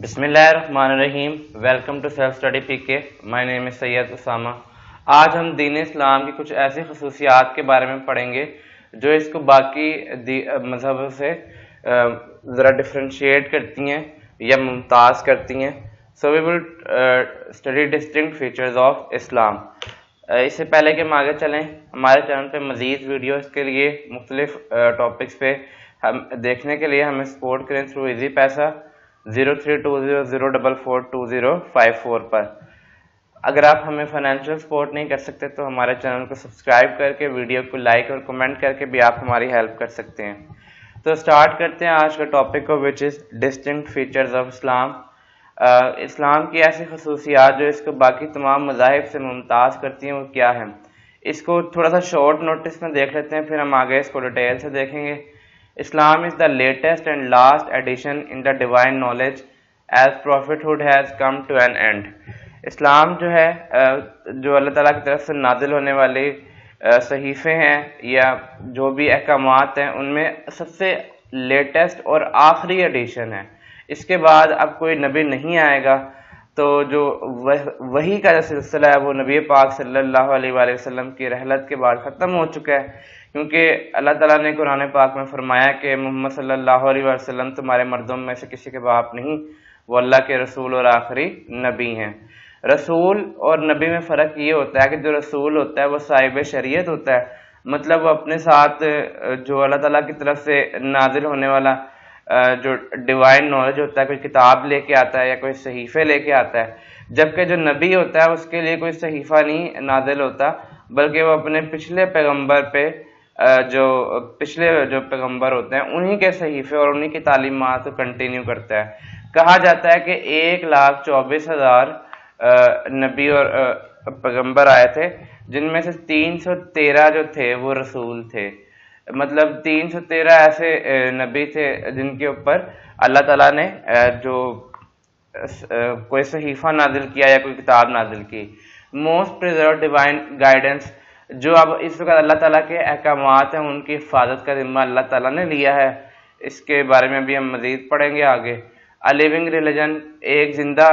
بسم اللہ الرحمن الرحیم. ویلکم ٹو سیلف اسٹڈی پی کے. مائی نیم از سید اسامہ. آج ہم دین اسلام کی کچھ ایسی خصوصیات کے بارے میں پڑھیں گے جو اس کو باقی مذہبوں سے ذرا ڈفرینشیٹ کرتی ہیں یا ممتاز کرتی ہیں. So we will study distinct features of Islam. اس سے پہلے کہ ہم آگے چلیں، ہمارے چینل پہ مزید ویڈیوز کے لیے مختلف ٹاپکس پہ دیکھنے کے لیے ہمیں سپورٹ کریں تھرو ایزی پیسہ 0320044254 پر. اگر آپ ہمیں فائنینشیل سپورٹ نہیں کر سکتے تو ہمارے چینل کو سبسکرائب کر کے ویڈیو کو لائک اور کمنٹ کر کے بھی آپ ہماری ہیلپ کر سکتے ہیں. تو سٹارٹ کرتے ہیں آج کا ٹاپک کو، وچ از ڈسٹنکٹ فیچرز آف اسلام. اسلام کی ایسی خصوصیات جو اس کو باقی تمام مذاہب سے ممتاز کرتی ہیں وہ کیا ہیں. اس کو تھوڑا سا شارٹ نوٹس میں دیکھ لیتے ہیں، پھر ہم آگے اس کو ڈیٹیل سے دیکھیں گے. Islam is the latest and last addition in the divine knowledge as prophethood has come to an end. اسلام جو ہے جو اللہ تعالیٰ کی طرف سے نازل ہونے والے صحیفے ہیں یا جو بھی احکامات ہیں ان میں سب سے لیٹسٹ اور آخری ایڈیشن ہے. اس کے بعد اب کوئی نبی نہیں آئے گا، تو جو وحی کا جو سلسلہ ہے وہ نبی پاک صلی اللہ علیہ وآلہ وسلم کی رحلت کے بعد ختم ہو چکا ہے، کیونکہ اللہ تعالیٰ نے قرآن پاک میں فرمایا کہ محمد صلی اللہ علیہ وسلم تمہارے مردوں میں سے کسی کے باپ نہیں، وہ اللہ کے رسول اور آخری نبی ہیں. رسول اور نبی میں فرق یہ ہوتا ہے کہ جو رسول ہوتا ہے وہ صاحب شریعت ہوتا ہے، مطلب وہ اپنے ساتھ جو اللہ تعالیٰ کی طرف سے نازل ہونے والا جو ڈیوائن نالج ہوتا ہے، کوئی کتاب لے کے آتا ہے یا کوئی صحیفے لے کے آتا ہے. جبکہ جو نبی ہوتا ہے اس کے لیے کوئی صحیفہ نہیں نازل ہوتا، بلکہ وہ اپنے پچھلے پیغمبر پہ جو پچھلے جو پیغمبر ہوتے ہیں انہی کے صحیفے اور انہی کی تعلیمات کو کنٹینیو کرتا ہے. کہا جاتا ہے کہ 1,24,000 نبی اور پیغمبر آئے تھے، جن میں سے 313 جو تھے وہ رسول تھے. مطلب 313 ایسے نبی تھے جن کے اوپر اللہ تعالیٰ نے جو کوئی صحیفہ نازل کیا یا کوئی کتاب نازل کی. موسٹ پریزرو ڈیوائن گائیڈنس، جو اب اس وقت اللہ تعالیٰ کے احکامات ہیں ان کی حفاظت کا ذمہ اللہ تعالیٰ نے لیا ہے. اس کے بارے میں بھی ہم مزید پڑھیں گے آگے. لیونگ ریلیجن، ایک زندہ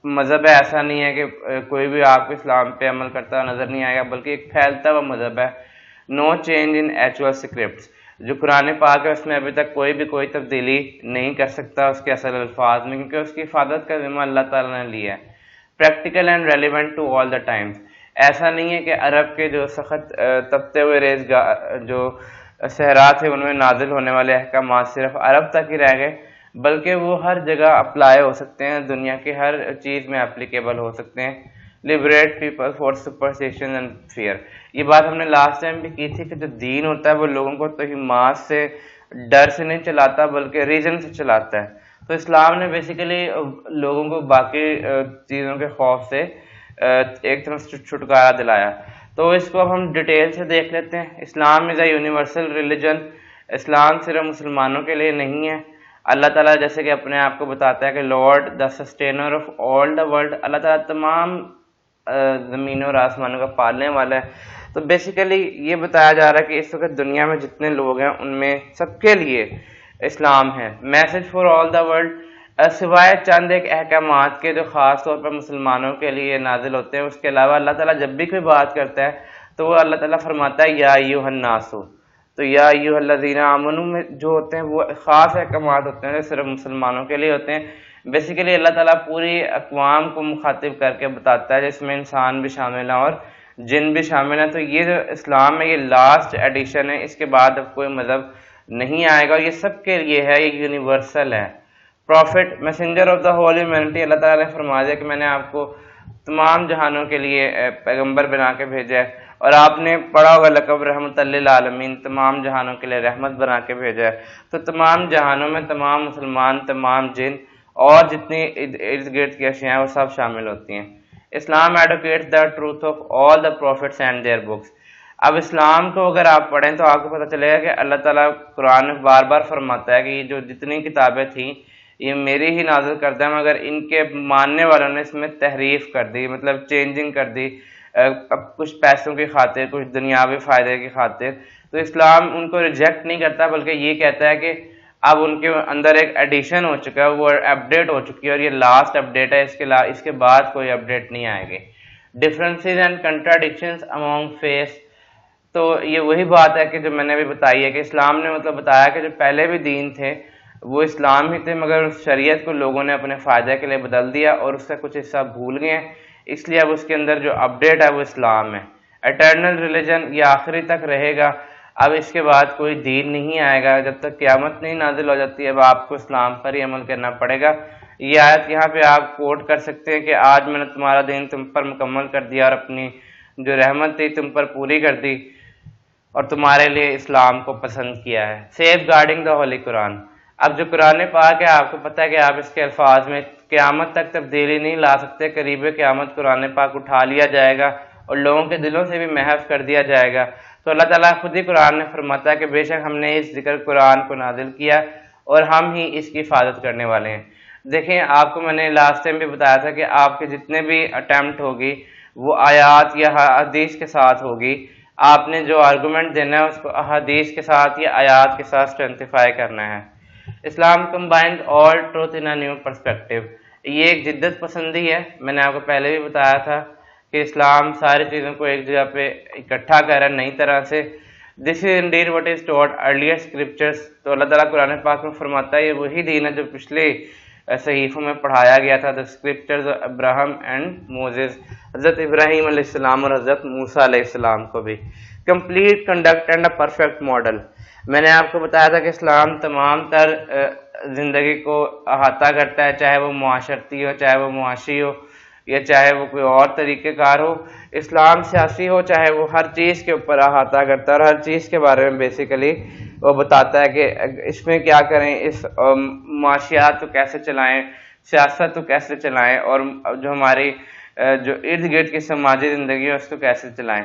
مذہب ہے. ایسا نہیں ہے کہ کوئی بھی آپ کو اسلام پہ عمل کرتا نظر نہیں آئے گا، بلکہ ایک پھیلتا ہوا مذہب ہے. نو چینج ان ایکچوئل اسکرپٹس، جو قرآن پاک ہے اس میں ابھی تک کوئی تبدیلی نہیں کر سکتا اس کے اصل الفاظ میں، کیونکہ اس کی حفاظت کا ذمہ اللہ تعالیٰ نے لیا ہے. Practical and relevant to all the times, ایسا نہیں ہے کہ عرب کے جو سخت تپتے ہوئے ریز جو صحرا تھے ان میں نازل ہونے والے احکامات صرف عرب تک ہی رہ گئے، بلکہ وہ ہر جگہ اپلائی ہو سکتے ہیں، دنیا کی ہر چیز میں اپلیکیبل ہو سکتے ہیں. Liberate people for superstitions and fear، یہ بات ہم نے لاسٹ ٹائم بھی کی تھی کہ جو دین ہوتا ہے وہ لوگوں کو توہمات سے ڈر سے نہیں چلاتا بلکہ ریزن سے چلاتا ہے. تو اسلام نے بیسیکلی لوگوں کو باقی چیزوں کے خوف سے ایک طرف سے چھٹکارا دلایا. تو اس کو اب ہم ڈیٹیل سے دیکھ لیتے ہیں. اسلام از اے یونیورسل ریلیجن، اسلام صرف مسلمانوں کے لیے نہیں ہے. اللہ تعالیٰ جیسے کہ اپنے آپ کو بتاتا ہے کہ lord the sustainer of all the world, اللہ تعالیٰ تمام زمینوں اور آسمانوں کا پالنے والا ہے. تو بیسیکلی یہ بتایا جا رہا ہے کہ اس وقت دنیا میں جتنے لوگ ہیں ان میں سب کے لیے اسلام ہے. Message for all the world, سوائے چند ایک احکامات کے جو خاص طور پر مسلمانوں کے لیے نازل ہوتے ہیں، اس کے علاوہ اللہ تعالیٰ جب بھی کوئی بات کرتا ہے تو وہ اللہ تعالیٰ فرماتا ہے یا ایھا الناس. تو یا ایھا الذین آمنوا میں جو ہوتے ہیں وہ خاص احکامات ہوتے ہیں جو صرف مسلمانوں کے لیے ہوتے ہیں. بیسیکلی اللہ تعالیٰ پوری اقوام کو مخاطب کر کے بتاتا ہے، جس میں انسان بھی شامل ہیں اور جن بھی شامل ہیں. تو یہ جو اسلام ہے یہ لاسٹ ایڈیشن ہے، اس کے بعد اب کوئی مذہب نہیں آئے گا، یہ سب کے لیے ہے، یہ یونیورسل ہے. Prophet, messenger of the whole humanity, اللہ تعالیٰ نے فرما دیا کہ میں نے آپ کو تمام جہانوں کے لیے پیغمبر بنا کے بھیجا ہے. اور آپ نے پڑھا ہوگا لقب رحمت للعالمین، تمام جہانوں کے لیے رحمت بنا کے بھیجا ہے. تو تمام جہانوں میں تمام مسلمان، تمام جن اور جتنی ارد گرد کی اشیاء ہیں وہ سب شامل ہوتی ہیں. Islam advocates the truth of all the prophets and their books. اب اسلام کو اگر آپ پڑھیں تو آپ کو پتہ چلے گا کہ اللہ تعالیٰ قرآن میں بار بار فرماتا ہے کہ یہ جو جتنی کتابیں تھیں یہ میری ہی نازل کردہ ہے، مگر ان کے ماننے والوں نے اس میں تحریف کر دی، مطلب چینجنگ کر دی، اب کچھ پیسوں کی خاطر، کچھ دنیاوی فائدے کی خاطر. تو اسلام ان کو ریجیکٹ نہیں کرتا بلکہ یہ کہتا ہے کہ اب ان کے اندر ایک ایڈیشن ہو چکا ہے, وہ اپڈیٹ ہو چکی ہے, اور یہ لاسٹ اپڈیٹ ہے, اس کے بعد کوئی اپڈیٹ نہیں آئے گی. ڈفرینسز اینڈ کنٹراڈکشنز امونگ فیس, تو یہ وہی بات ہے کہ جو میں نے بھی بتائی ہے کہ اسلام نے مطلب بتایا کہ جو پہلے بھی دین تھے وہ اسلام ہی تھے, مگر اس شریعت کو لوگوں نے اپنے فائدے کے لیے بدل دیا اور اس سے کچھ حصہ بھول گئے ہیں, اس لیے اب اس کے اندر جو اپڈیٹ ہے وہ اسلام ہے. ایٹرنل ریلیجن یہ آخری تک رہے گا, اب اس کے بعد کوئی دین نہیں آئے گا جب تک قیامت نہیں نازل ہو جاتی. اب آپ کو اسلام پر ہی عمل کرنا پڑے گا. یہ آیت یہاں پہ آپ کوٹ کر سکتے ہیں کہ آج میں نے تمہارا دین تم پر مکمل کر دیا اور اپنی جو رحمت تھی تم پر پوری کر دی اور تمہارے لیے اسلام کو پسند کیا ہے. سیف گارڈنگ دا ہولی قرآن, اب جو قرآن پاک ہے آپ کو پتہ ہے کہ آپ اس کے الفاظ میں قیامت تک تبدیلی نہیں لا سکتے. قریب قیامت قرآن پاک اٹھا لیا جائے گا اور لوگوں کے دلوں سے بھی محو کر دیا جائے گا. تو اللہ تعالیٰ خود ہی قرآن میں فرماتا ہے کہ بے شک ہم نے اس ذکر قرآن کو نازل کیا اور ہم ہی اس کی حفاظت کرنے والے ہیں. دیکھیں آپ کو میں نے لاسٹ ٹائم بھی بتایا تھا کہ آپ کے جتنے بھی اٹیمپٹ ہوگی وہ آیات یا حدیث کے ساتھ ہوگی. آپ نے جو آرگومنٹ دینا ہے اس کو احادیث کے ساتھ یا آیات کے ساتھ اسٹرینتیفائی کرنا ہے. Islam combined all truth in a new perspective, یہ ایک جدت پسندی ہے. میں نے آپ کو پہلے بھی بتایا تھا کہ اسلام ساری چیزوں کو ایک جگہ پہ اکٹھا کر رہا ہے نئی طرح سے. This is indeed what is taught earlier scriptures, تو اللہ تعالیٰ قرآن پاک میں فرماتا ہے یہ وہی دین ہے جو پچھلے صحیفوں میں پڑھایا گیا تھا. The scriptures of Abraham and Moses, حضرت ابراہیم علیہ السلام اور حضرت موسیٰ علیہ السلام کو بھی. Complete conduct and a perfect model, میں نے آپ کو بتایا تھا کہ اسلام تمام تر زندگی کو احاطہ کرتا ہے, چاہے وہ معاشرتی ہو, چاہے وہ معاشی ہو, یا چاہے وہ کوئی اور طریقہ کار ہو. اسلام سیاسی ہو, چاہے وہ ہر چیز کے اوپر احاطہ کرتا ہے اور ہر چیز کے بارے میں بیسیکلی وہ بتاتا ہے کہ اس میں کیا کریں, اس معاشیات کو کیسے چلائیں, سیاست کو کیسے چلائیں, اور جو ہماری جو ارد گرد کی سماجی زندگی ہے اس کو کیسے چلائیں.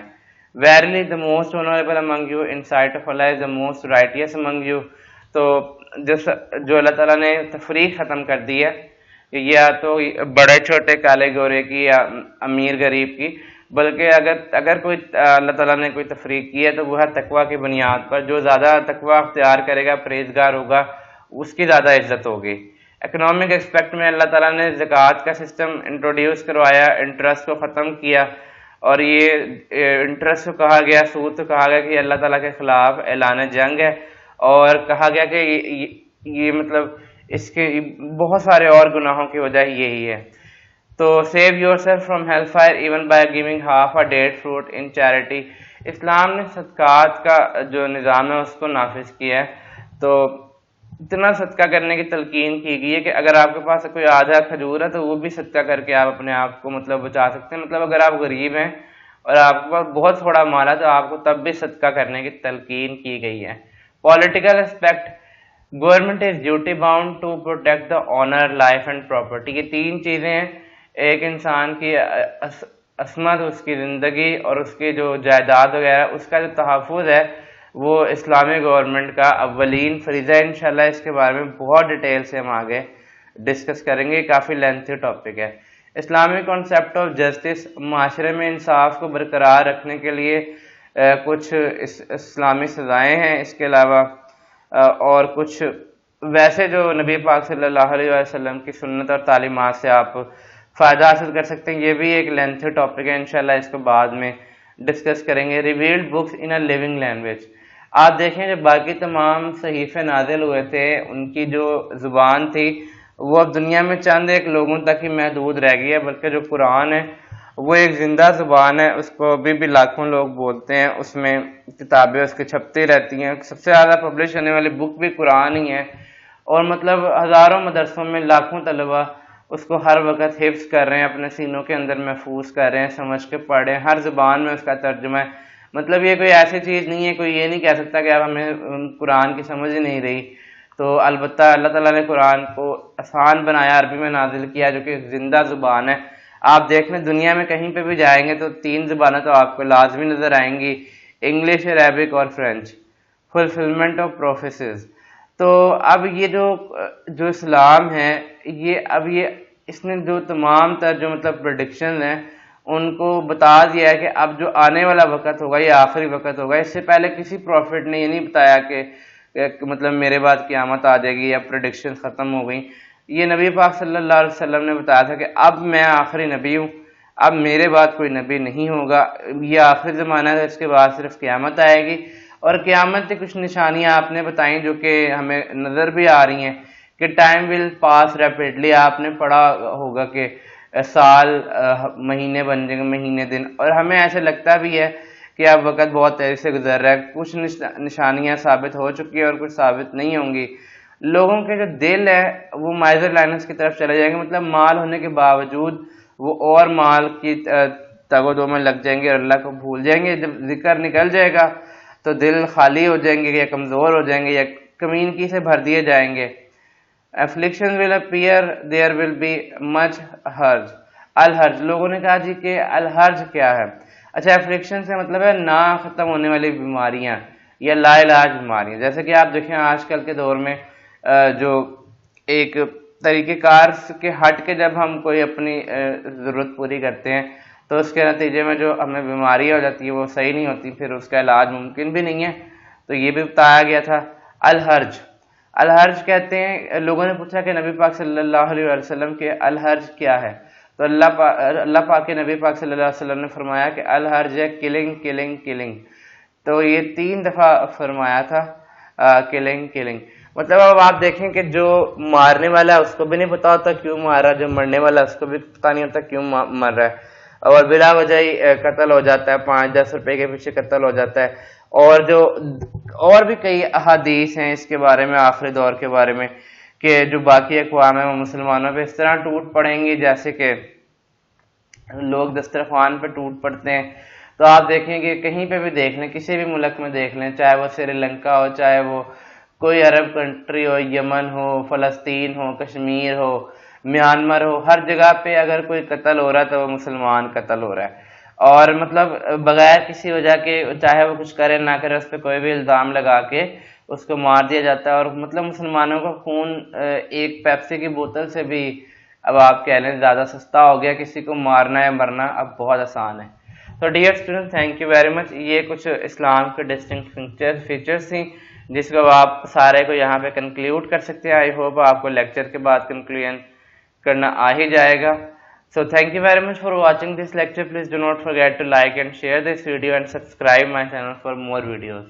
Verily the most honorable among you in sight of Allah is the most righteous among you. تو جو اللہ تعالیٰ نے تفریق ختم کر دی ہے, یا تو بڑے چھوٹے کالے گورے کی یا امیر غریب کی, بلکہ اگر کوئی اللہ تعالیٰ نے کوئی تفریق کی ہے تو وہ ہے تقوی کی بنیاد پر. جو زیادہ تقوی اختیار کرے گا, پرہیزگار ہوگا, اس کی زیادہ عزت ہوگی. اکنامک اسپیکٹ میں اللہ تعالیٰ نے زکوٰۃ کا سسٹم انٹروڈیوس کروایا, انٹرسٹ کو ختم کیا, اور یہ انٹرسٹ کو کہا گیا, سود کو کہا گیا کہ اللہ تعالیٰ کے خلاف اعلان جنگ ہے, اور کہا گیا کہ یہ مطلب اس کے بہت سارے اور گناہوں کی وجہ یہی ہے. تو save yourself from hell fire even by giving half a date fruit in charity. اسلام نے صدقات کا جو نظام ہے اس کو نافذ کیا ہے. تو اتنا صدقہ کرنے کی تلقین کی گئی ہے کہ اگر آپ کے پاس کوئی آدھا کھجور ہے تو وہ بھی صدقہ کر کے آپ اپنے آپ کو مطلب بچا سکتے ہیں. مطلب اگر آپ غریب ہیں اور آپ کے پاس بہت تھوڑا مال ہے تو آپ کو تب بھی صدقہ کرنے کی تلقین کی گئی ہے. Political aspect, government is duty bound to protect the honour, life and property. یہ تین چیزیں ہیں, ایک انسان کی عصمت, اس کی زندگی اور اس کی جو جائیداد وغیرہ, اس کا جو تحفظ ہے وہ اسلامی گورنمنٹ کا اولین فریضہ ہے. انشاءاللہ اس کے بارے میں بہت ڈیٹیل سے ہم آگے ڈسکس کریں گے, کافی لینتھی ٹاپک ہے. اسلامی کانسیپٹ آف جسٹس, معاشرے میں انصاف کو برقرار رکھنے کے لیے کچھ اسلامی سزائیں ہیں. اس کے علاوہ اور کچھ ویسے جو نبی پاک صلی اللہ علیہ وسلم کی سنت اور تعلیمات سے آپ فائدہ حاصل کر سکتے ہیں. یہ بھی ایک لینتھی ٹاپک ہے, انشاءاللہ اس کو بعد میں ڈسکس کریں گے. Revealed books in a living language, آپ دیکھیں جو باقی تمام صحیفے نازل ہوئے تھے ان کی جو زبان تھی وہ اب دنیا میں چند ایک لوگوں تک ہی محدود رہ گئی ہے, بلکہ جو قرآن ہے وہ ایک زندہ زبان ہے, اس کو ابھی بھی لاکھوں لوگ بولتے ہیں, اس میں کتابیں اس کی چھپتی رہتی ہیں. سب سے زیادہ پبلش ہونے والی بک بھی قرآن ہی ہے, اور مطلب ہزاروں مدرسوں میں لاکھوں طلبہ اس کو ہر وقت حفظ کر رہے ہیں, اپنے سینوں کے اندر محفوظ کر رہے ہیں, سمجھ کے پڑھ رہے ہیں, ہر زبان میں اس کا ترجمہ ہے. مطلب یہ کوئی ایسی چیز نہیں ہے, کوئی یہ نہیں کہہ سکتا کہ اب ہمیں قرآن کی سمجھ ہی نہیں رہی. تو البتہ اللہ تعالیٰ نے قرآن کو آسان بنایا, عربی میں نازل کیا جو کہ زندہ زبان ہے. آپ دیکھ لیں دنیا میں کہیں پہ بھی جائیں گے تو تین زبانیں تو آپ کو لازمی نظر آئیں گی, انگلش, عربک اور فرینچ. فلفلمنٹ آف پروفیسز, تو اب یہ جو اسلام ہے یہ اس نے جو تمام تر جو مطلب پریڈکشن ہیں ان کو بتا دیا ہے کہ اب جو آنے والا وقت ہوگا یہ آخری وقت ہوگا. اس سے پہلے کسی پروفٹ نے یہ نہیں بتایا کہ مطلب میرے بعد قیامت آ جائے گی یا پریڈکشن ختم ہو گئی. یہ نبی پاک صلی اللہ علیہ وسلم نے بتایا تھا کہ اب میں آخری نبی ہوں, اب میرے بعد کوئی نبی نہیں ہوگا, یہ آخری زمانہ ہے, اس کے بعد صرف قیامت آئے گی. اور قیامت کی کچھ نشانیاں آپ نے بتائیں جو کہ ہمیں نظر بھی آ رہی ہیں کہ ٹائم ول پاس ریپڈلی. آپ نے پڑھا ہوگا کہ سال مہینے بن جائیں گے, مہینے دن, اور ہمیں ایسے لگتا بھی ہے کہ اب وقت بہت تیزی سے گزر رہا ہے. کچھ نشانیاں ثابت ہو چکی ہیں اور کچھ ثابت نہیں ہوں گی. لوگوں کے جو دل ہے وہ مائزر لائنس کی طرف چلے جائیں گے, مطلب مال ہونے کے باوجود وہ اور مال کی تگ و دو میں لگ جائیں گے اور اللہ کو بھول جائیں گے. جب ذکر نکل جائے گا تو دل خالی ہو جائیں گے یا کمزور ہو جائیں گے یا کمینگی سے بھر دیے جائیں گے. afflictions will appear, there will be much harj. الحرج, لوگوں نے کہا جی کہ الحرج کیا ہے؟ اچھا, affliction سے مطلب ہے نہ ختم ہونے والی بیماریاں یا لا علاج بیماریاں. جیسے کہ آپ دیکھیں آج کل کے دور میں جو ایک طریقہ کار کے ہٹ کے جب ہم کوئی اپنی ضرورت پوری کرتے ہیں تو اس کے نتیجے میں جو ہمیں بیماریاں ہو جاتی ہیں وہ صحیح نہیں ہوتی, پھر اس کا علاج ممکن بھی نہیں ہے. تو یہ بھی بتایا گیا تھا. الحرج, الحرج کہتے ہیں, لوگوں نے پوچھا کہ نبی پاک صلی اللہ علیہ وسلم کے الحرج کیا ہے, تو اللہ پاک کے نبی پاک صلی اللہ علیہ وسلم نے فرمایا کہ الحرج ہے کلنگ کلنگ کلنگ. تو یہ 3 دفعہ فرمایا تھا کلنگ کلنگ. مطلب اب آپ دیکھیں کہ جو مارنے والا ہے اس کو بھی نہیں پتا ہوتا کیوں مار رہا ہے, جو مرنے والا ہے اس کو بھی پتا نہیں ہوتا کیوں مر رہا ہے, اور بلا وجہ ہی قتل ہو جاتا ہے, 5-10 روپے کے پیچھے قتل ہو جاتا ہے. اور بھی کئی احادیث ہیں اس کے بارے میں, آخری دور کے بارے میں, کہ جو باقی اقوام ہیں وہ مسلمانوں پہ اس طرح ٹوٹ پڑیں گی جیسے کہ لوگ دسترخوان پہ ٹوٹ پڑتے ہیں. تو آپ دیکھیں کہ کہیں پہ بھی دیکھ لیں, کسی بھی ملک میں دیکھ لیں, چاہے وہ سری لنکا ہو, چاہے وہ کوئی عرب کنٹری ہو, یمن ہو, فلسطین ہو, کشمیر ہو, میانمار ہو, ہر جگہ پہ اگر کوئی قتل ہو رہا ہے تو وہ مسلمان قتل ہو رہا ہے. اور مطلب بغیر کسی وجہ کے, چاہے وہ کچھ کرے نہ کرے, اس پہ کوئی بھی الزام لگا کے اس کو مار دیا جاتا ہے. اور مطلب مسلمانوں کا خون ایک پیپسی کی بوتل سے بھی اب آپ کہہ لیں زیادہ سستا ہو گیا. کسی کو مارنا یا مرنا اب بہت آسان ہے. تو dear student, thank you very much. یہ کچھ اسلام کے ڈسٹنکٹ فیچرز تھیں جس کو آپ سارے کو یہاں پہ کنکلیوڈ کر سکتے ہیں. آئی ہوپ آپ کو لیکچر کے بعد کنکلوژن کرنا آ ہی جائے گا. So thank you very much for watching this lecture. Please do not forget to like and share this video and subscribe my channel for more videos.